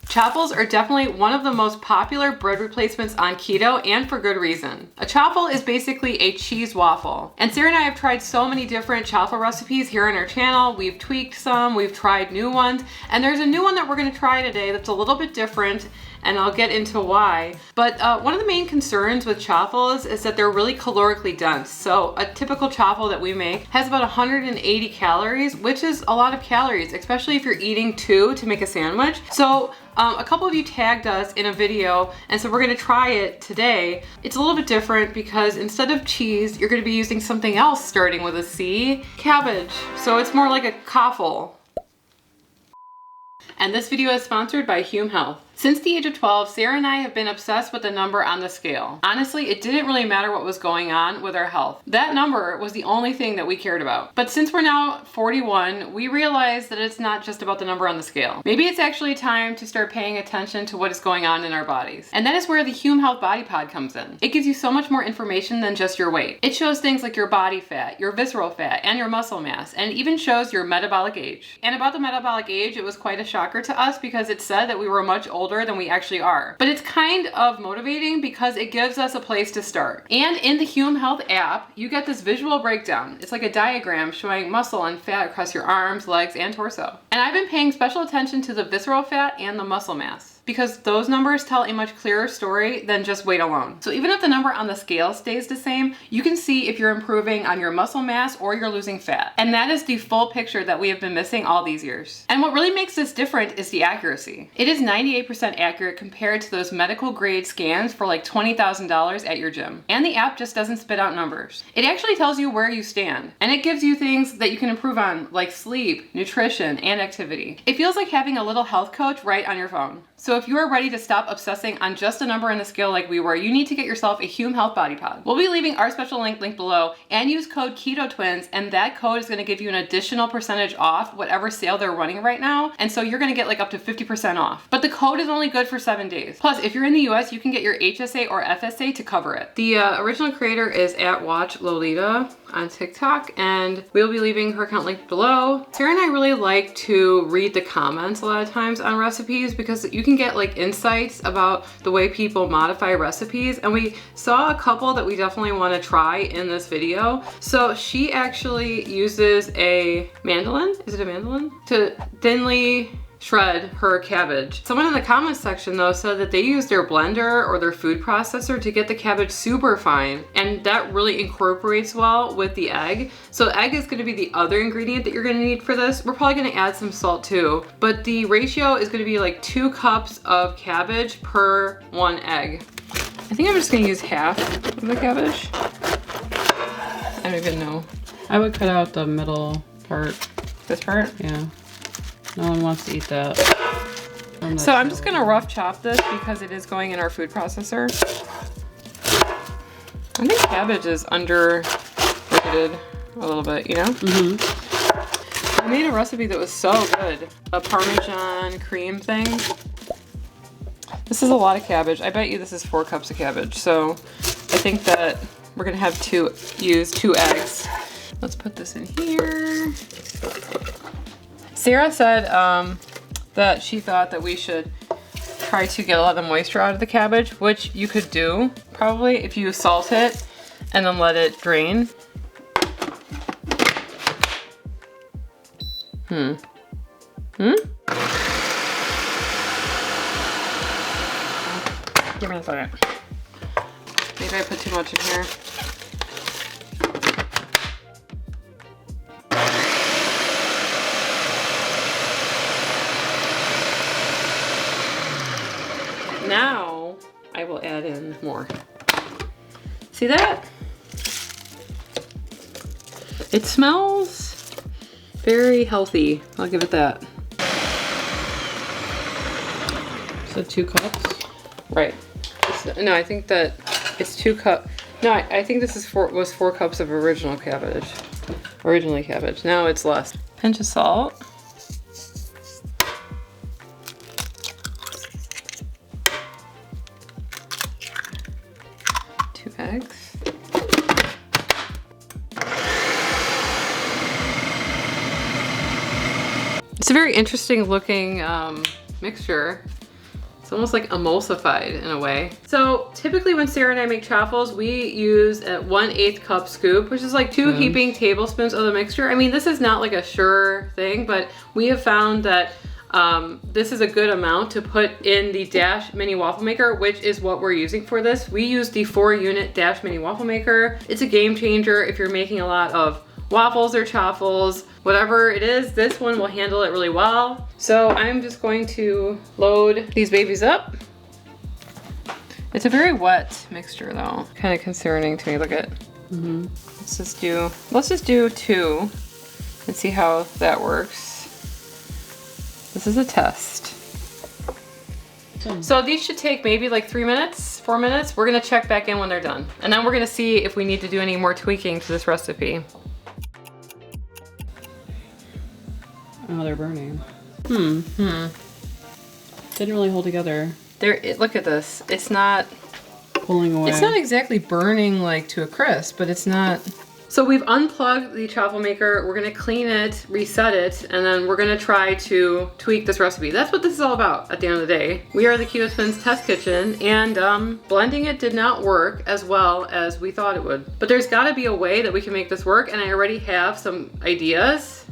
Chaffles are definitely one of the most popular bread replacements on keto, and for good reason. A chaffle is basically a cheese waffle. And Sarah and I have tried so many different chaffle recipes here on our channel. We've tweaked some, we've tried new ones, and there's a new one that we're gonna try today that's a little bit different, and I'll get into why. But one of the main concerns with chaffles is that they're really calorically dense. So a typical chaffle that we make has about 180 calories, which is a lot of calories, especially if you're eating two to make a sandwich. So a couple of you tagged us in a video, and so we're gonna try it today. It's a little bit different because instead of cheese, you're gonna be using something else starting with a C, cabbage. So it's more like a chaffle. And this video is sponsored by Hume Health. Since the age of 12, Sarah and I have been obsessed with the number on the scale. Honestly, it didn't really matter what was going on with our health. That number was the only thing that we cared about. But since we're now 41, we realized that it's not just about the number on the scale. Maybe it's actually time to start paying attention to what is going on in our bodies. And that is where the Hume Health Body Pod comes in. It gives you so much more information than just your weight. It shows things like your body fat, your visceral fat, and your muscle mass, and it even shows your metabolic age. And about the metabolic age, it was quite a shocker to us because it said that we were much older than we actually are. But it's kind of motivating because it gives us a place to start. And in the Hume Health app, you get this visual breakdown. It's like a diagram showing muscle and fat across your arms, legs, and torso. And I've been paying special attention to the visceral fat and the muscle mass, because those numbers tell a much clearer story than just weight alone. So even if the number on the scale stays the same, you can see if you're improving on your muscle mass or you're losing fat. And that is the full picture that we have been missing all these years. And what really makes this different is the accuracy. It is 98% accurate compared to those medical grade scans for like $20,000 at your gym. And the app just doesn't spit out numbers. It actually tells you where you stand. And it gives you things that you can improve on, like sleep, nutrition, and activity. It feels like having a little health coach right on your phone. So if you are ready to stop obsessing on just a number on the scale like we were, you need to get yourself a Hume Health Body Pod. We'll be leaving our special link below, and use code KETOTWINS, and that code is going to give you an additional percentage off whatever sale they're running right now. And so you're going to get like up to 50% off. But the code is only good for 7 days. Plus, if you're in the US, you can get your HSA or FSA to cover it. The original creator is @WatchLolita on TikTok, and we'll be leaving her account link below. Sarah and I really like to read the comments a lot of times on recipes because you can get like insights about the way people modify recipes, and we saw a couple that we definitely want to try in this video. So she actually uses a mandolin, is it a mandolin? To thinly shred her cabbage. Someone in the comments section though said that they use their blender or their food processor to get the cabbage super fine, and that really incorporates well with the egg. So egg is going to be the other ingredient that you're going to need for this. We're probably going to add some salt too, but the ratio is going to be like 2 cups of cabbage per 1 egg. I think I'm just going to use half of the cabbage. I don't even know. I would cut out the middle part. This part? Yeah. No one wants to eat that. So I'm just gonna rough chop this because it is going in our food processor. I think cabbage is underrated a little bit, you know? Mm-hmm. I made a recipe that was so good. A Parmesan cream thing. This is a lot of cabbage. I bet you this is 4 cups of cabbage. So I think that we're gonna have to use 2 eggs. Let's put this in here. Sarah said that she thought that we should try to get a lot of the moisture out of the cabbage, which you could do probably if you salt it and then let it drain. Give me a second. Maybe I put too much in here. Now I will add in more. See that? It smells very healthy. I'll give it that. So 2 cups? Right. No, I think that it's 2 cups. No, I think this is was 4 cups of originally cabbage. Now it's less. Pinch of salt. Eggs. It's a very interesting looking mixture. It's almost like emulsified in a way. So typically when Sarah and I make chaffles, we use a 1/8 cup scoop, which is like 2 heaping tablespoons of the mixture. I mean, this is not like a sure thing, but we have found that this is a good amount to put in the Dash Mini Waffle Maker, which is what we're using for this. We use the 4-unit Dash Mini Waffle Maker. It's a game changer if you're making a lot of waffles or chaffles, whatever it is, this one will handle it really well. So I'm just going to load these babies up. It's a very wet mixture though. Kind of concerning to me, look at. Let's just do 2 and see how that works. This is a test. So these should take maybe like 3 minutes, 4 minutes. We're gonna check back in when they're done. And then we're gonna see if we need to do any more tweaking to this recipe. Oh, they're burning. Didn't really hold together. Look at this. It's not Pulling away. It's not exactly burning like to a crisp, but it's not. So we've unplugged the chaffle maker. We're gonna clean it, reset it, and then we're gonna try to tweak this recipe. That's what this is all about at the end of the day. We are the Keto Twins Test Kitchen, and blending it did not work as well as we thought it would. But there's gotta be a way that we can make this work, and I already have some ideas.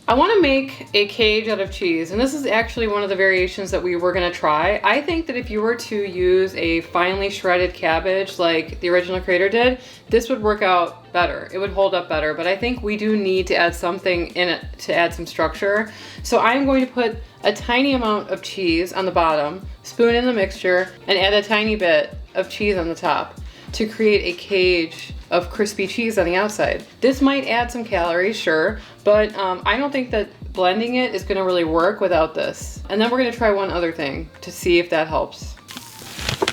I wanna make a cage out of cheese, and this is actually one of the variations that we were gonna try. I think that if you were to use a finely shredded cabbage like the original creator did, this would work out better. It would hold up better, but I think we do need to add something in it to add some structure. So I'm going to put a tiny amount of cheese on the bottom, spoon in the mixture, and add a tiny bit of cheese on the top to create a cage of crispy cheese on the outside. This might add some calories, sure, but I don't think that blending it is gonna really work without this. And then we're gonna try one other thing to see if that helps.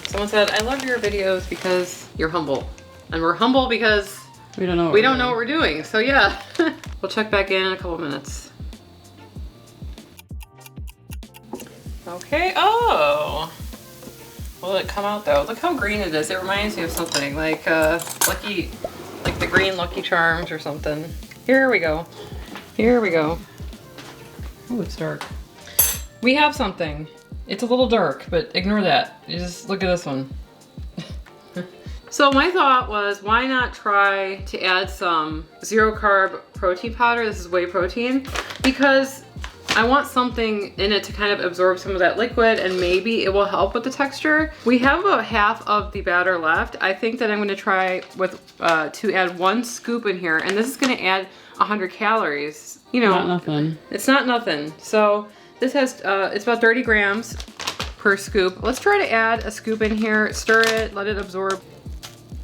Someone said, I love your videos because you're humble. And we're humble because we don't know what we're doing. So yeah, we'll check back in a couple minutes. Okay, oh. Will it come out though? Look how green it is. It reminds me of something like like the green Lucky Charms or something. Here we go. Here we go. Oh, it's dark. We have something. It's a little dark, but ignore that. You just look at this one. So my thought was, why not try to add some 0-carb protein powder? This is whey protein, because I want something in it to kind of absorb some of that liquid, and maybe it will help with the texture. We have about half of the batter left. I think that I'm gonna try with to add 1 scoop in here, and this is gonna add 100 calories. You know, not nothing. It's not nothing. So this has, it's about 30 grams per scoop. Let's try to add a scoop in here, stir it, let it absorb.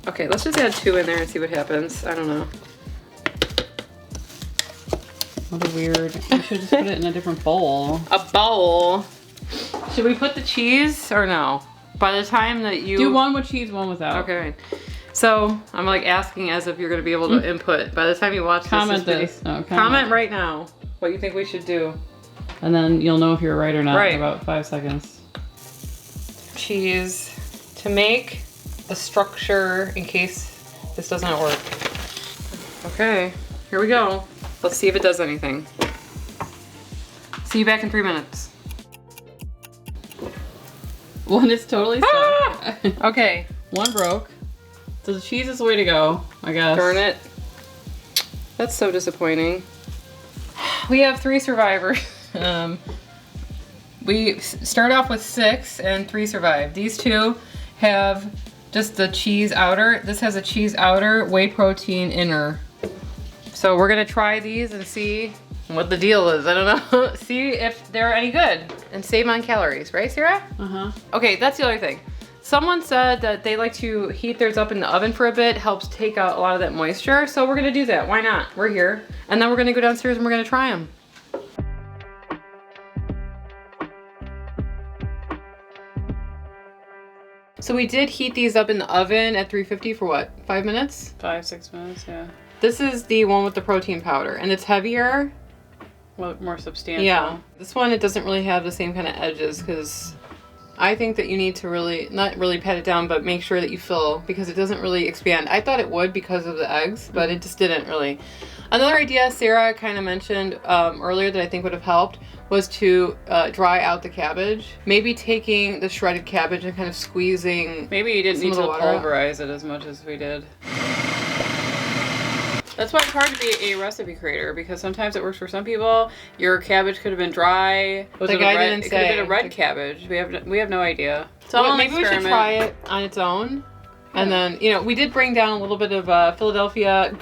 Okay, let's just add 2 in there and see what happens. I don't know. What a weird. You should just put it in a different bowl. A bowl. Should we put the cheese or no? By the time that you do one with cheese, one without. Okay. So I'm like asking as if you're gonna be able to input. By the time you watch comment this video, comment right now what you think we should do. And then you'll know if you're right or not in about 5 seconds. Cheese to make the structure in case this does not work. Okay, here we go. Let's see if it does anything. See you back in 3 minutes. One is totally stuck. Ah! Okay. One broke. So the cheese is the way to go, I guess. Darn it. That's so disappointing. We have 3 survivors. We start off with 6 and 3 survived. These 2 have just the cheese outer. This has a cheese outer, whey protein inner. So we're gonna try these and see what the deal is. I don't know. See if they're any good and save on calories, right, Sarah? Uh-huh. Okay, that's the other thing. Someone said that they like to heat theirs up in the oven for a bit, helps take out a lot of that moisture. So we're gonna do that. Why not? We're here. And then we're gonna go downstairs and we're gonna try them. So we did heat these up in the oven at 350 for what, 5 minutes? 5-6 minutes, yeah. This is the one with the protein powder, and it's heavier. Well, more substantial. Yeah. This one, it doesn't really have the same kind of edges because I think that you need to really, not really pat it down, but make sure that you fill, because it doesn't really expand. I thought it would because of the eggs, but it just didn't really. Another idea Sarah kind of mentioned earlier that I think would have helped was to dry out the cabbage. Maybe taking the shredded cabbage and kind of squeezing. Maybe you didn't need to pulverize it as much as we did. That's why it's hard to be a recipe creator, because sometimes it works for some people. Your cabbage could have been dry. Was it a red? It could have been a red cabbage. We have no idea. So well, maybe we should try it on its own, and then we did bring down a little bit of Philadelphia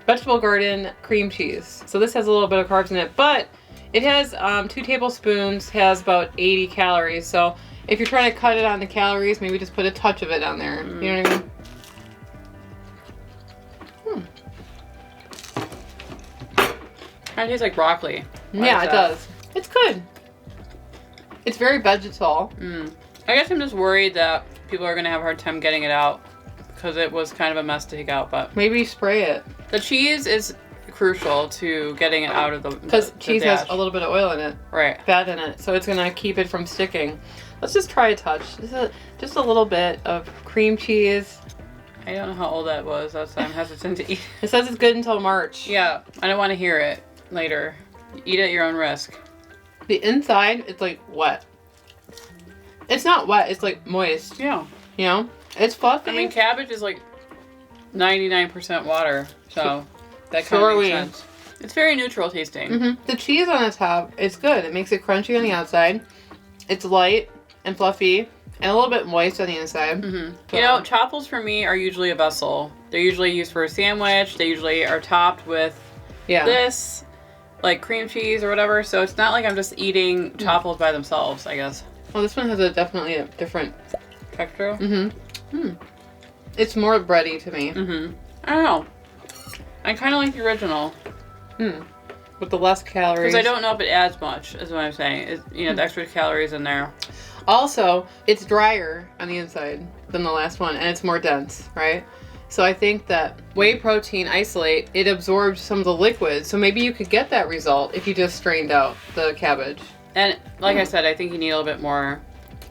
vegetable garden cream cheese. So this has a little bit of carbs in it, but it has 2 tablespoons, has about 80 calories. So if you're trying to cut it on the calories, maybe just put a touch of it on there. You know what I mean? Kind of tastes like broccoli. Yeah, it does. It's good. It's very vegetal. I guess I'm just worried that people are going to have a hard time getting it out because it was kind of a mess to take out, but maybe spray it. The cheese is crucial to getting it out of the because cheese has a little bit of oil in it. Right. Fat in it. So it's going to keep it from sticking. Let's just try a touch. Just a little bit of cream cheese. I don't know how old that was. That's why I'm hesitant to eat. It says it's good until March. Yeah. I don't want to hear it later. Eat at your own risk. The inside, it's like wet. It's not wet. It's like moist. Yeah. You know? It's fluffy. I mean, cabbage is like 99% water. So that kind of makes sense. It's very neutral tasting. The cheese on the top, it's good. It makes it crunchy on the outside. It's light and fluffy and a little bit moist on the inside. So. You know, chaffles for me are usually a vessel. They're usually used for a sandwich. They usually are topped with this, like cream cheese or whatever. So it's not like I'm just eating chaffles by themselves, I guess. Well, this one has definitely a different texture. It's more bready to me. I don't know. I kind of like the original. With the less calories. Because I don't know if it adds much, is what I'm saying. It's, the extra calories in there. Also, it's drier on the inside than the last one, and it's more dense, right? So I think that whey protein isolate, it absorbs some of the liquid. So maybe you could get that result if you just strained out the cabbage. And like I said, I think you need a little bit more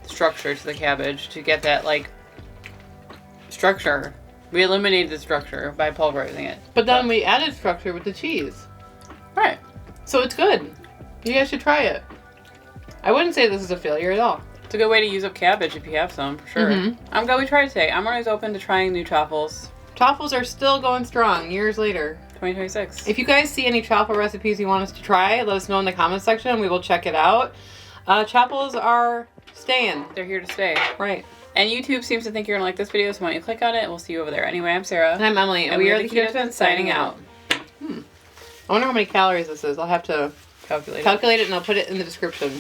structure to the cabbage to get that, like, structure. We eliminated the structure by pulverizing it. But then we added structure with the cheese. Right. So it's good. You guys should try it. I wouldn't say this is a failure at all. It's a good way to use up cabbage if you have some, for sure. I'm glad we tried today. I'm always open to trying new chaffles. Chaffles are still going strong years later. 2026. If you guys see any chaffle recipes you want us to try, let us know in the comment section. We will check it out. Chaffles are staying. They're here to stay. Right. And YouTube seems to think you're going to like this video, so why don't you click on it, and we'll see you over there. Anyway, I'm Sarah. And I'm Emily, and we are the Keto Twins signing out. I wonder how many calories this is. I'll have to calculate it, and I'll put it in the description.